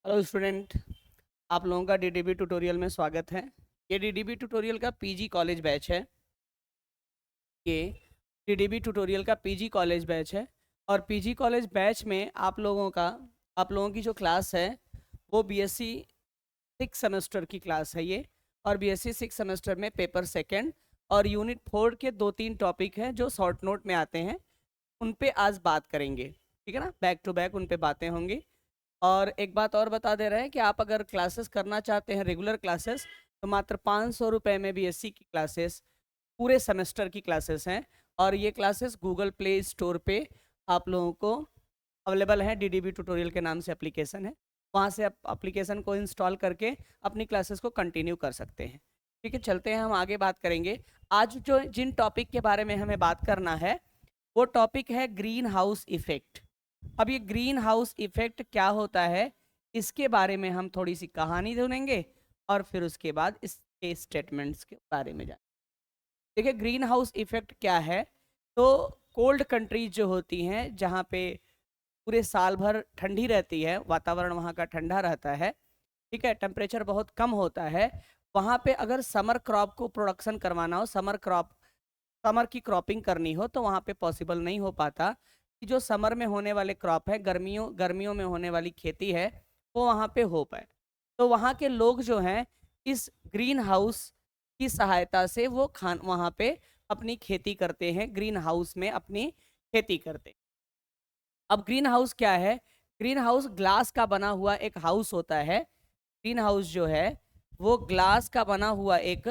Hello student, आप लोगों का डीडीबी ट्यूटोरियल में स्वागत है। ये डीडीबी ट्यूटोरियल का पीजी कॉलेज बैच है। ये डीडीबी ट्यूटोरियल का पीजी कॉलेज बैच है और पीजी कॉलेज बैच में आप लोगों की जो क्लास है वो बीएससी 6 सेमेस्टर की क्लास है ये। और बीएससी 6 सेमेस्टर में पेपर सेकंड और यूनिट 4 के 2-3 टॉपिक हैं जो शॉर्ट नोट में आते हैं, उन पे आज बात करेंगे। ठीक है ना, बैक टू बैक उन पे बातें होंगी। और एक बात और बता दे रहे हैं कि आप अगर क्लासेस करना चाहते हैं रेगुलर क्लासेस, तो मात्र 500 रुपये में बीएससी की क्लासेस पूरे सेमेस्टर की क्लासेस हैं। और ये क्लासेस गूगल प्ले स्टोर पे आप लोगों को अवेलेबल है। डीडीबी ट्यूटोरियल के नाम से एप्लीकेशन है, वहाँ से आप एप्लीकेशन को इंस्टॉल करके अपनी क्लासेस को कंटिन्यू कर सकते हैं। ठीक है, चलते हैं, हम आगे बात करेंगे। आज जो जिन टॉपिक के बारे में हमें बात करना है वो टॉपिक है ग्रीन हाउस इफेक्ट। अब ये ग्रीन हाउस इफेक्ट क्या होता है, इसके बारे में हम थोड़ी सी कहानी सुनेंगे और फिर उसके बाद इसके स्टेटमेंट्स के बारे में जानेंगे। देखिए, ग्रीन हाउस इफेक्ट क्या है। तो कोल्ड कंट्रीज जो होती हैं, जहाँ पे पूरे साल भर ठंडी रहती है, वातावरण वहाँ का ठंडा रहता है, ठीक है, टेम्परेचर बहुत कम होता है, वहाँ पे अगर समर क्रॉप को प्रोडक्शन करवाना हो, समर की क्रॉपिंग करनी हो, तो वहाँ पे पॉसिबल नहीं हो पाता कि जो समर में होने वाले क्रॉप है, गर्मियों गर्मियों में होने वाली खेती है, वो वहाँ पे हो पाए। तो वहाँ के लोग जो हैं, इस ग्रीन हाउस की सहायता से वो वहाँ पे अपनी खेती करते हैं, ग्रीन हाउस में अपनी खेती करते हैं। अब ग्रीन हाउस क्या है? ग्रीन हाउस ग्लास का बना हुआ एक हाउस होता है। ग्रीन हाउस जो है वो ग्लास का बना हुआ एक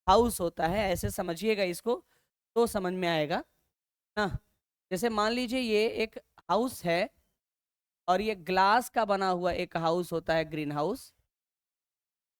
हाउस होता है, ऐसे समझिएगा इसको तो समझ में आएगा ना। जैसे मान लीजिए ये एक हाउस है और ये ग्लास का बना हुआ एक हाउस होता है, ग्रीन हाउस।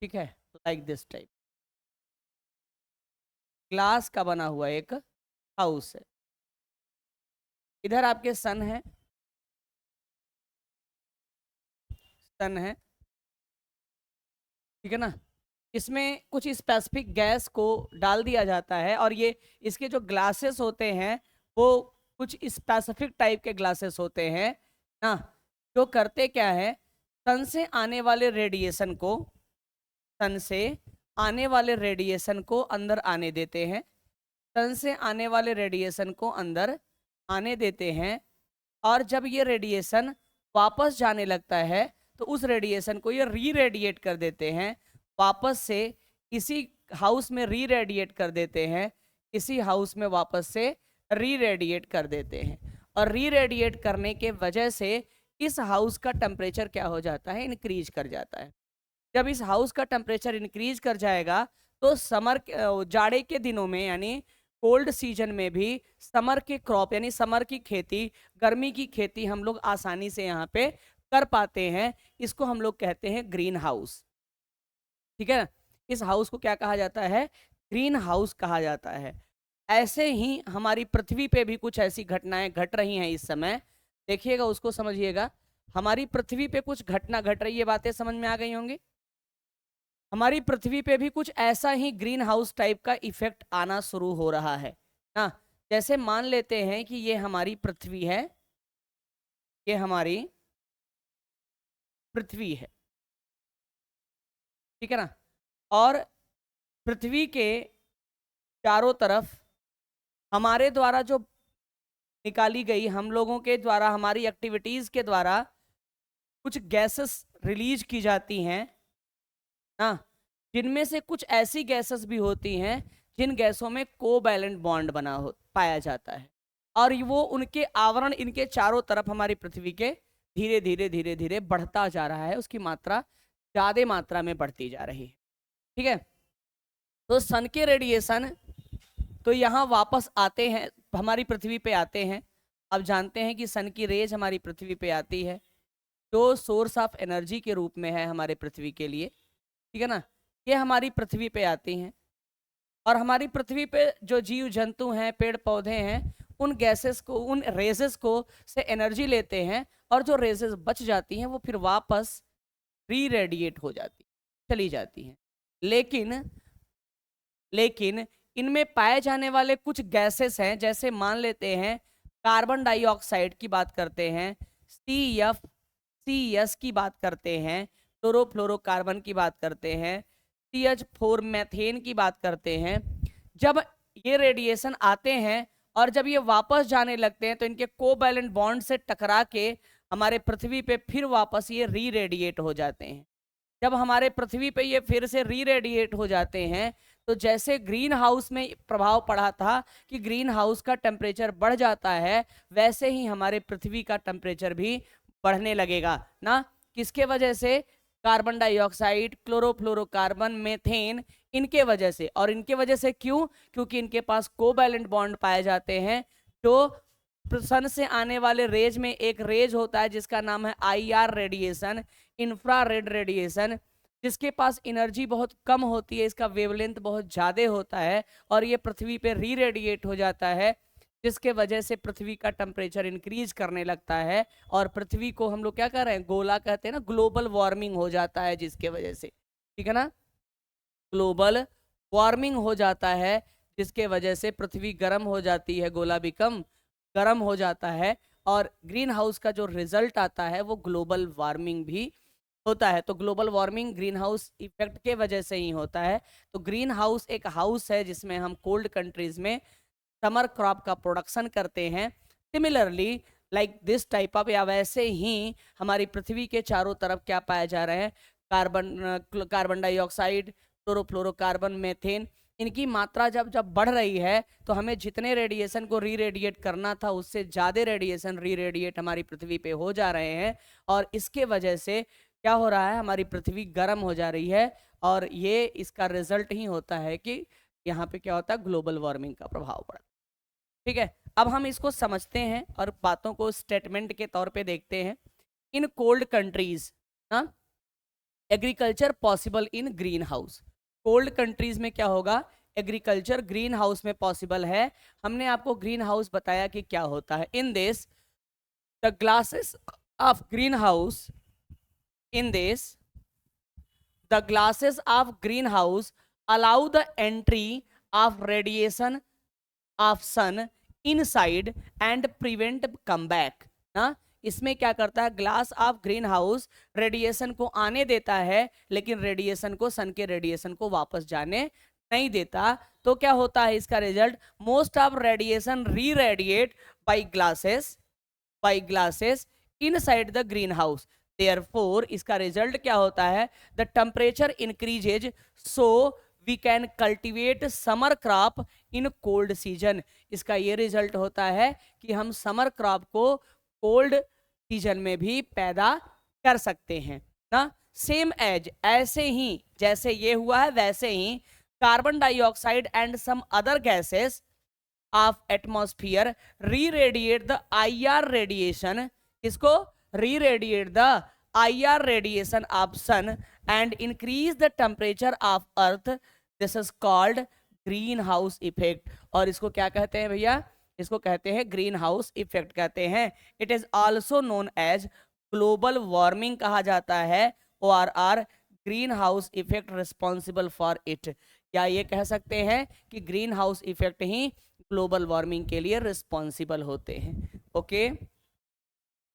ठीक है, लाइक दिस टाइप ग्लास का बना हुआ एक हाउस है। इधर आपके सन है, ठीक है ना। इसमें कुछ स्पेसिफिक गैस को डाल दिया जाता है और ये इसके जो ग्लासेस होते हैं वो कुछ स्पेसिफिक टाइप के ग्लासेस होते हैं ना, जो करते क्या है, सन से आने वाले रेडिएशन को सन से आने वाले रेडिएशन को अंदर आने देते हैं। सन से आने वाले रेडिएशन को अंदर आने देते हैं और जब ये रेडिएशन वापस जाने लगता है तो उस रेडिएशन को ये री रेडिएट कर देते हैं, वापस से इसी हाउस में री रेडिएट कर देते हैं, इसी हाउस में वापस से री रेडिएट कर देते हैं। और री रेडिएट करने के वजह से इस हाउस का टेम्परेचर क्या हो जाता है, इंक्रीज कर जाता है। जब इस हाउस का टेम्परेचर इंक्रीज कर जाएगा तो जाड़े के दिनों में यानी कोल्ड सीजन में भी समर के क्रॉप यानी समर की खेती, गर्मी की खेती हम लोग आसानी से यहाँ पे कर पाते हैं। इसको हम लोग कहते हैं ग्रीन हाउस। ठीक है ना, इस हाउस को क्या कहा जाता है? ग्रीन हाउस कहा जाता है। ऐसे ही हमारी पृथ्वी पे भी कुछ ऐसी घटनाएं घट रही हैं इस समय, देखिएगा उसको समझिएगा। हमारी पृथ्वी पे कुछ घटना घट रही है, बातें समझ में आ गई होंगी। हमारी पृथ्वी पे भी कुछ ऐसा ही ग्रीन हाउस टाइप का इफेक्ट आना शुरू हो रहा है ना। जैसे मान लेते हैं कि ये हमारी पृथ्वी है, ये हमारी पृथ्वी है, ठीक है ना। और पृथ्वी के चारों तरफ हमारे द्वारा जो निकाली गई, हम लोगों के द्वारा, हमारी एक्टिविटीज के द्वारा कुछ गैसेस रिलीज की जाती हैं ना, जिनमें से कुछ ऐसी गैसेस भी होती हैं जिन गैसों में कोवैलेंट बॉन्ड पाया जाता है और वो उनके आवरण इनके चारों तरफ हमारी पृथ्वी के धीरे धीरे धीरे धीरे बढ़ता जा रहा है, उसकी मात्रा ज्यादा मात्रा में बढ़ती जा रही है। ठीक है, तो सन के रेडिएशन तो यहाँ वापस आते हैं, हमारी पृथ्वी पे आते हैं। अब जानते हैं कि सन की रेज हमारी पृथ्वी पे आती है जो सोर्स ऑफ एनर्जी के रूप में है हमारे पृथ्वी के लिए, ठीक है ना। ये हमारी पृथ्वी पे आती हैं और हमारी पृथ्वी पे जो जीव जंतु हैं, पेड़ पौधे हैं, उन गैसेस को, उन रेजेस को से एनर्जी लेते हैं और जो रेजेस बच जाती हैं वो फिर वापस री रेडिएट हो जाती, चली जाती हैं। लेकिन इनमें पाए जाने वाले कुछ गैसेस हैं, जैसे मान लेते हैं कार्बन डाइऑक्साइड की बात करते हैं, सी एफ सी एस की बात करते हैं, क्लोरोफ्लोरोकार्बन की बात करते हैं, CH4 मैथेन की बात करते हैं। जब ये रेडिएशन आते हैं और जब ये वापस जाने लगते हैं तो इनके कोवैलेंट बॉन्ड से टकरा के हमारे पृथ्वी पे फिर वापस ये री रेडिएट हो जाते हैं। जब हमारे पृथ्वी पे ये फिर से री रेडिएट हो जाते हैं तो जैसे ग्रीन हाउस में प्रभाव पड़ा था कि ग्रीन हाउस का टेम्परेचर बढ़ जाता है, वैसे ही हमारे पृथ्वी का टेम्परेचर भी बढ़ने लगेगा ना। किसके वजह से? कार्बन डाइऑक्साइड, क्लोरोफ्लोरोकार्बन, मेथेन, इनके वजह से। और इनके वजह से क्यों? क्योंकि इनके पास कोवैलेंट बॉन्ड पाए जाते हैं। जो सन से आने वाले रेज में एक रेज होता है जिसका नाम है IR रेडिएशन, इंफ्रारेड रेडिएशन, जिसके पास एनर्जी बहुत कम होती है, इसका वेवलेंथ बहुत ज्यादा होता है और ये पृथ्वी पे री रेडिएट हो जाता है, जिसके वजह से पृथ्वी का टेम्परेचर इंक्रीज करने लगता है और पृथ्वी को हम लोग क्या कर रहे हैं, गोला कहते हैं ना, ग्लोबल वार्मिंग हो जाता है जिसके वजह से, ठीक है ना, ग्लोबल वार्मिंग हो जाता है जिसके वजह से पृथ्वी गर्म हो जाती है, गोला बिकम गर्म हो जाता है और ग्रीन हाउस का जो रिजल्ट आता है वो ग्लोबल वार्मिंग भी होता है। तो global warming green house effect के वजह से ही होता है। तो ग्रीन हाउस एक हाउस है जिसमें हम कोल्ड कंट्रीज में समर क्रॉप का प्रोडक्शन करते हैं। Similarly like this type of, या वैसे ही हमारी पृथ्वी के चारों तरफ क्या पाया जा रहा है, कार्बन डाइऑक्साइड, क्लोरोफ्लोरोकार्बन, मेथेन, इनकी मात्रा जब जब बढ़ रही है तो हमें जितने रेडिएशन को री रेडिएट करना था उससे ज़्यादा रेडिएशन री रेडिएट हमारी पृथ्वी पे हो जा रहे हैं और इसके वजह से क्या हो रहा है, हमारी पृथ्वी गर्म हो जा रही है और ये इसका रिजल्ट ही होता है कि यहाँ पे क्या होता है, ग्लोबल वार्मिंग का प्रभाव पड़ता है। ठीक है, अब हम इसको समझते हैं और बातों को स्टेटमेंट के तौर पे देखते हैं। इन कोल्ड कंट्रीज ना agriculture possible in green house. Cold countries में क्या होगा, एग्रीकल्चर ग्रीन हाउस में पॉसिबल है। हमने आपको ग्रीन हाउस बताया कि क्या होता है। In this the glasses of green house, in this the glasses of greenhouse allow the entry of radiation of sun inside and prevent comeback ना। इसमें क्या करता है, glass of green house radiation को आने देता है लेकिन रेडिएशन को, सन के रेडिएशन को वापस जाने नहीं देता। तो क्या होता है इसका result, most of radiation re radiate by glasses inside the green house. Therefore, इसका रिजल्ट क्या होता है, the temperature increases so we can cultivate summer crop in cold season. इसका ये रिजल्ट होता है कि हम समर क्रॉप को कोल्ड सीजन में भी पैदा कर सकते हैं ना। सेम एज, ऐसे ही जैसे ये हुआ है वैसे ही carbon dioxide and some other gases of atmosphere reradiate the IR radiation, इसको re-radiate the IR radiation of sun and increase the temperature of earth. This is called greenhouse effect। और इसको क्या कहते हैं भैया, इसको कहते हैं ग्रीन हाउस इफेक्ट कहते हैं। It is also known as global warming कहा जाता है, ORR, green house effect responsible for it. क्या ये कह सकते हैं कि ग्रीन हाउस इफेक्ट ही ग्लोबल वार्मिंग के लिए रिस्पॉन्सिबल होते हैं। ओके,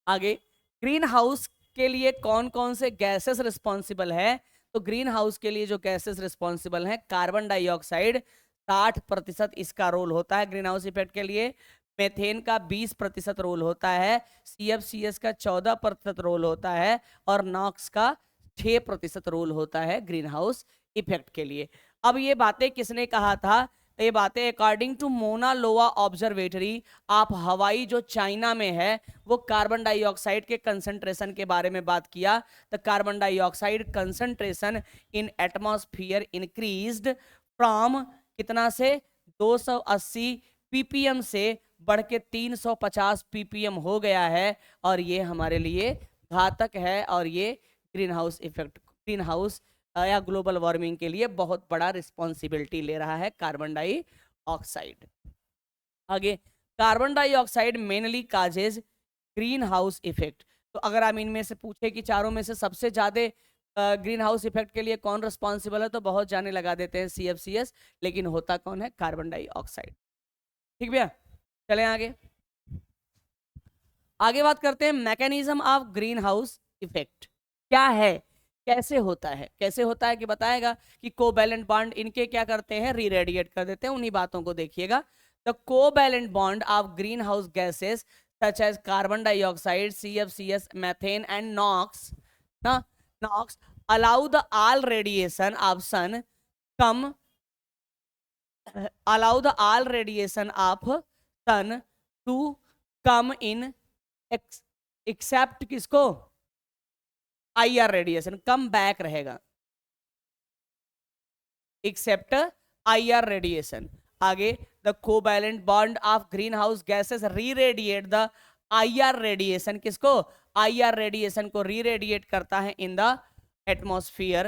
आगे ग्रीन हाउस के लिए कौन कौन से गैसेस रिस्पॉन्सिबल है, तो ग्रीन हाउस के लिए जो गैसेस रिस्पॉन्सिबल हैं, कार्बन डाइऑक्साइड 60% इसका रोल होता है ग्रीन हाउस इफेक्ट के लिए, मेथेन का 20% रोल होता है, CFCS का 14% रोल होता है और नॉक्स का 6% रोल होता है ग्रीन हाउस इफेक्ट के लिए। अब ये बातें किसने कहा था, ये बातें अकॉर्डिंग टू मोना लोआ ऑब्जर्वेटरी ऑफ हवाई जो चाइना में है, वो कार्बन डाइऑक्साइड के कंसंट्रेशन के बारे में बात किया। The carbon dioxide concentration in atmosphere increased from कितना से 280 ppm से बढ़ के 350 ppm हो गया है और ये हमारे लिए घातक है और ये green house effect, green house या ग्लोबल वार्मिंग के लिए बहुत बड़ा रिस्पॉन्सिबिलिटी ले रहा है कार्बन डाइऑक्साइड। आगे, carbon dioxide mainly causes green house effect. तो अगर हम इनमें से पूछे कि चारों में से सबसे ज्यादा ग्रीन हाउस इफेक्ट के लिए कौन रिस्पॉन्सिबल है, तो बहुत जाने लगा देते हैं CFCS, लेकिन होता कौन है, कार्बन डाइऑक्साइड। ठीक भैया, चलें आगे। आगे बात करते हैं mechanism of green house effect. क्या है कैसे होता है, कैसे होता है कि बताएगा कि कोवैलेंट बॉन्ड इनके क्या करते हैं, रीरेडिएट कर देते हैं। उन्हीं बातों को देखिएगा। The covalent bond of green house gases such as carbon dioxide, CFCs, methane and NOx allow the all radiation of sun come allow the all radiation of sun to come in except किसको, IR radiation come back रहेगा, except IR radiation. आगे the covalent bond of green house gases reradiate the IR radiation, किसको, IR radiation को reradiate करता है in the atmosphere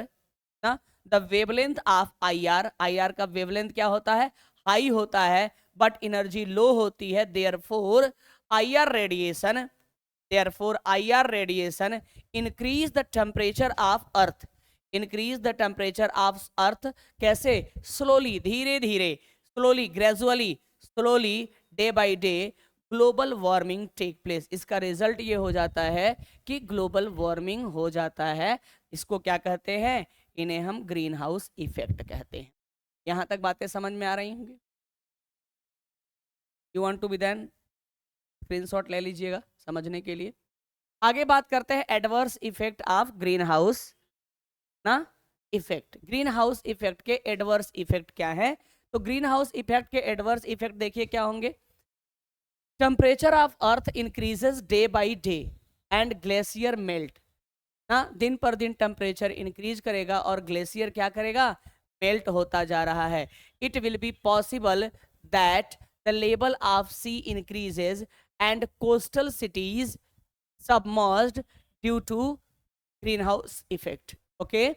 ना। The wavelength of IR का wavelength क्या होता है, हाई होता है, बट एनर्जी लो होती है। Therefore IR radiation increase the temperature of earth, increase the temperature of earth कैसे, slowly, धीरे धीरे, slowly, gradually, slowly, day by day global warming take place. इसका रिजल्ट ये हो जाता है कि ग्लोबल वार्मिंग हो जाता है। इसको क्या कहते हैं, इन्हें हम ग्रीन हाउस इफेक्ट कहते हैं। यहां तक बातें समझ में आ रही होंगी। You want to be then screenshot ले लीजिएगा समझने के लिए। आगे बात करते हैं adverse effect of green house ना इफेक्ट। ग्रीन हाउस इफेक्ट के एडवर्स इफेक्ट क्या है, तो ग्रीन हाउस इफेक्ट के एडवर्स इफेक्ट देखिए क्या होंगे। Temperature of earth increases day by day and glacier melt ना, दिन पर दिन टेम्परेचर इंक्रीज करेगा और ग्लेशियर क्या करेगा, मेल्ट होता जा रहा है। It will be possible that the level of sea increases and coastal cities submerged due to green house effect. Okay,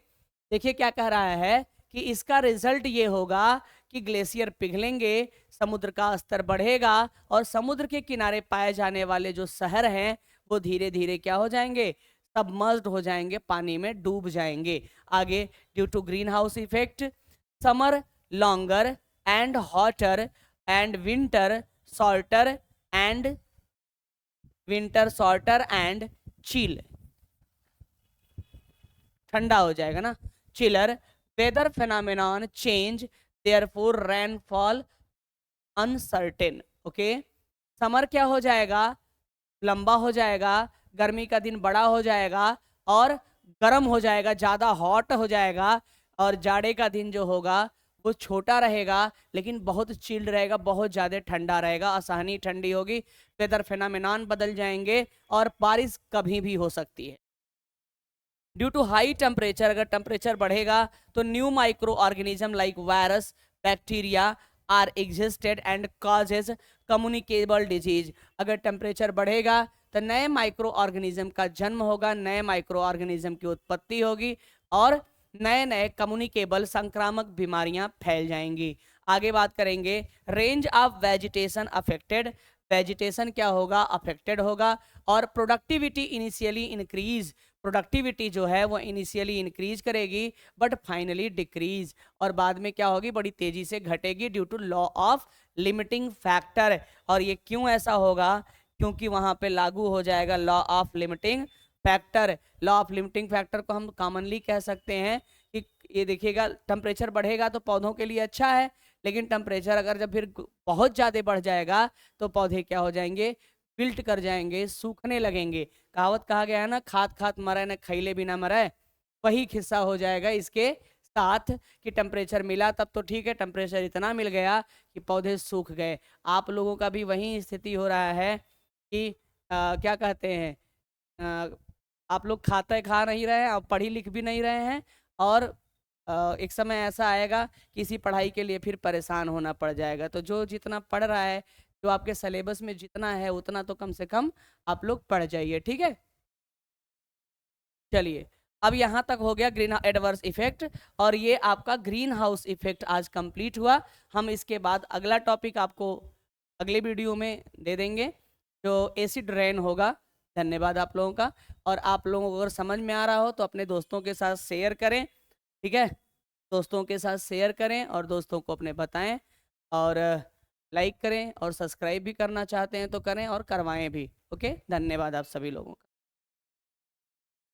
देखिए क्या कह रहा है कि इसका रिजल्ट ये होगा कि ग्लेशियर पिघलेंगे, समुद्र का स्तर बढ़ेगा और समुद्र के किनारे पाए जाने वाले जो शहर हैं वो धीरे धीरे क्या हो जाएंगे, सबमर्ज्ड हो जाएंगे, पानी में डूब जाएंगे। आगे due to green house effect summer longer and hotter and winter shorter and chill, ठंडा हो जाएगा ना, chiller weather phenomenon change therefore rainfall uncertain. Okay, summer क्या हो जाएगा, लंबा हो जाएगा, गर्मी का दिन बड़ा हो जाएगा और गर्म हो जाएगा, ज्यादा हॉट हो जाएगा, और जाड़े का दिन जो होगा वो छोटा रहेगा लेकिन बहुत चिल्ड रहेगा, बहुत ज्यादा ठंडा रहेगा, असहनीय ठंडी होगी, वेदर फेनोमेनॉन बदल जाएंगे और बारिश कभी भी हो सकती है। ड्यू टू हाई टेम्परेचर, अगर टेम्परेचर बढ़ेगा तो new micro organism like virus bacteria are existed and causes communicable disease. अगर टेम्परेचर बढ़ेगा तो नए माइक्रो ऑर्गेनिज्म का जन्म होगा, नए माइक्रो ऑर्गेनिज्म की उत्पत्ति होगी और नए नए कम्युनिकेबल संक्रामक बीमारियां फैल जाएंगी। आगे बात करेंगे range of vegetation affected, vegetation क्या होगा, अफेक्टेड होगा, और प्रोडक्टिविटी इनिशियली इंक्रीज, प्रोडक्टिविटी जो है वो इनिशियली इंक्रीज करेगी बट फाइनली डिक्रीज, और बाद में क्या होगी, बड़ी तेजी से घटेगी due to law of limiting factor. और ये क्यों ऐसा होगा, क्योंकि वहां पे लागू हो जाएगा law of limiting factor. Law of limiting factor को हम कॉमनली कह सकते हैं कि ये देखिएगा टेम्परेचर बढ़ेगा तो पौधों के लिए अच्छा है, लेकिन टेम्परेचर अगर जब फिर बहुत ज़्यादा बढ़ जाएगा तो पौधे क्या हो जाएंगे, विल्ट कर जाएंगे, सूखने लगेंगे। कहावत कहा गया है ना, खात खात मरे न खैले भी ना मरे, वही किस्सा हो जाएगा इसके साथ कि टेम्परेचर मिला तब तो ठीक है, टेम्परेचर इतना मिल गया कि पौधे सूख गए। आप लोगों का भी वही स्थिति हो रहा है कि क्या कहते हैं, आप लोग खा नहीं रहे हैं, आप पढ़ी लिख भी नहीं रहे हैं, और एक समय ऐसा आएगा कि इसी पढ़ाई के लिए फिर परेशान होना पड़ जाएगा। तो जो जितना पढ़ रहा है, जो आपके सिलेबस में जितना है उतना तो कम से कम आप लोग पढ़ जाइए, ठीक है। चलिए, अब यहाँ तक हो गया ग्रीन एडवर्स इफेक्ट, और ये आपका ग्रीन हाउस इफेक्ट आज कंप्लीट हुआ। हम इसके बाद अगला टॉपिक आपको अगले वीडियो में दे देंगे जो एसिड रेन होगा। धन्यवाद आप लोगों का, और आप लोगों को अगर समझ में आ रहा हो तो अपने दोस्तों के साथ शेयर करें, ठीक है, दोस्तों के साथ शेयर करें और दोस्तों को अपने बताएं, और लाइक करें, और सब्सक्राइब भी करना चाहते हैं तो करें और करवाएं भी। ओके, धन्यवाद आप सभी लोगों का।